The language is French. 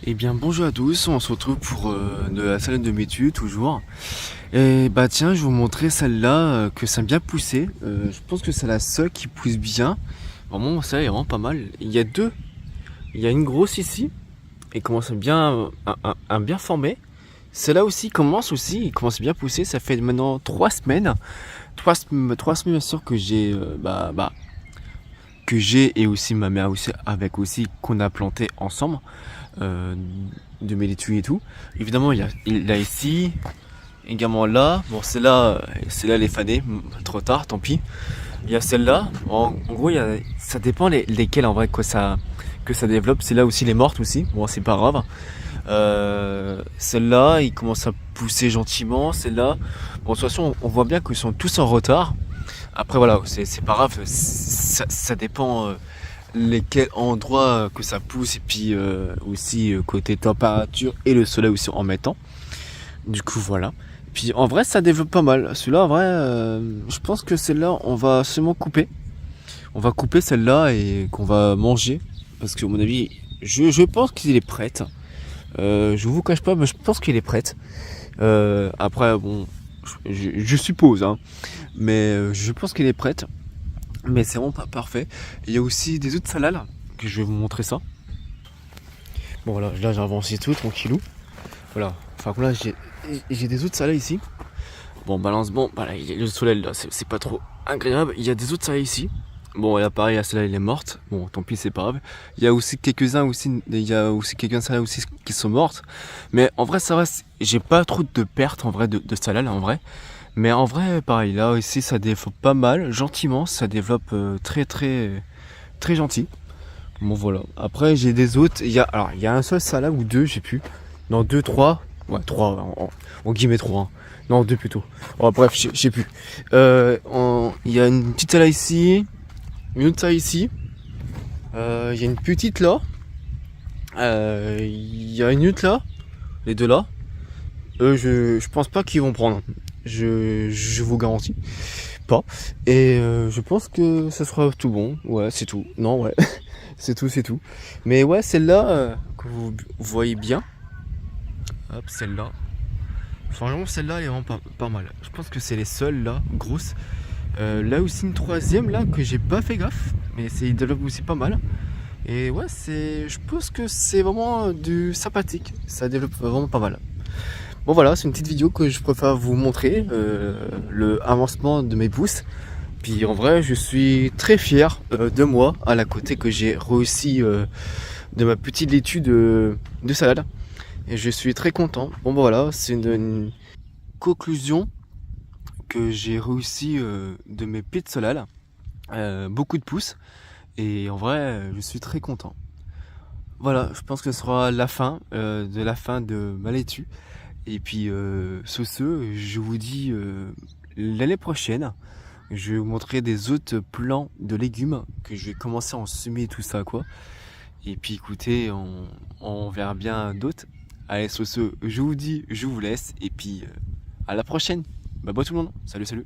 Eh bien bonjour à tous, on se retrouve pour de la salade de métu toujours. Et bah tiens, je vais vous montrer celle-là que ça a bien poussé. Je pense que c'est la seule qui pousse bien. Vraiment, ça est vraiment pas mal. Il y a deux. Il y a une grosse ici et commence à bien à bien former. Celle-là aussi commence aussi, il commence bien à pousser. Ça fait maintenant 3 semaines. 3 semaines bien sûr que j'ai que j'ai et aussi ma mère aussi avec aussi qu'on a planté ensemble. euh, de mes laitues et tout. Évidemment, il y a ici, également là. Bon, celle-là, elle est fanée, trop tard, tant pis. Il y a celle-là. En gros, ça dépend lesquelles en vrai que ça développe. Celle-là aussi, elle est morte aussi. Bon, c'est pas grave. Celle-là, il commence à pousser gentiment. Celle-là, bon, de toute façon, on voit bien qu'ils sont tous en retard. Après, voilà, c'est pas grave. Ça dépend. Lesquels endroits que ça pousse et puis aussi côté température et le soleil aussi en mettant. Du coup voilà. Puis en vrai ça développe pas mal. Celui-là en vrai je pense que celle-là on va seulement couper. On va couper celle-là et qu'on va manger. Parce que à mon avis je pense qu'il est prête. Je vous cache pas mais je pense qu'il est prête. Après bon je suppose hein. Mais je pense qu'elle est prête. Mais c'est vraiment pas parfait. Il y a aussi des autres salades que je vais vous montrer ça. Bon voilà, là j'ai avancé tout tranquillou. Voilà, enfin là j'ai des autres salades ici. Bon balance, bon voilà, il y a le soleil là, c'est pas trop agréable. Il y a des autres salades ici. Bon là pareil, la salade elle est morte. Bon tant pis c'est pas grave. Il y a aussi quelques-uns aussi, il y a aussi quelques salades aussi qui sont mortes. Mais en vrai ça va, j'ai pas trop de pertes en vrai de salade en vrai. Mais en vrai pareil, là ici ça développe pas mal, gentiment, ça développe très gentil. Bon voilà. Après j'ai des autres. Il y a un seul salade ou deux, j'ai plus. Non deux, trois. Ouais trois. En guillemets trois. Hein. Non deux plutôt. Oh, bref, je sais plus. Il y a une petite salade ici, une autre salade ici. Il y a une petite là. Il y a une autre là. Les deux là. Je pense pas qu'ils vont prendre. Je vous garantis pas. Et je pense que ce sera tout bon. Ouais, c'est tout. Non, ouais. C'est tout. Mais ouais, celle-là, que vous voyez bien. Hop, celle-là. Franchement, celle-là, elle est vraiment pas mal. Je pense que c'est les seules, là, grosses. Là aussi, une troisième, là, que j'ai pas fait gaffe. Mais il développe aussi pas mal. Et ouais, je pense que c'est vraiment du sympathique. Ça développe vraiment pas mal. Bon voilà, c'est une petite vidéo que je préfère vous montrer. Le avancement de mes pousses. Puis en vrai, je suis très fier de moi à la côté que j'ai réussi de ma petite laitue de salade. Et je suis très content. Bon bah voilà, c'est une conclusion que j'ai réussi de mes pieds de salade. Beaucoup de pouces. Et en vrai, je suis très content. Voilà, je pense que ce sera la fin de ma laitue. Et puis sur ce, je vous dis l'année prochaine. Je vais vous montrer des autres plants de légumes que je vais commencer à en semer tout ça quoi. Et puis écoutez, on verra bien d'autres. Allez, sur ce, je vous dis, je vous laisse. Et puis à la prochaine. Bye bye tout le monde. Salut, salut.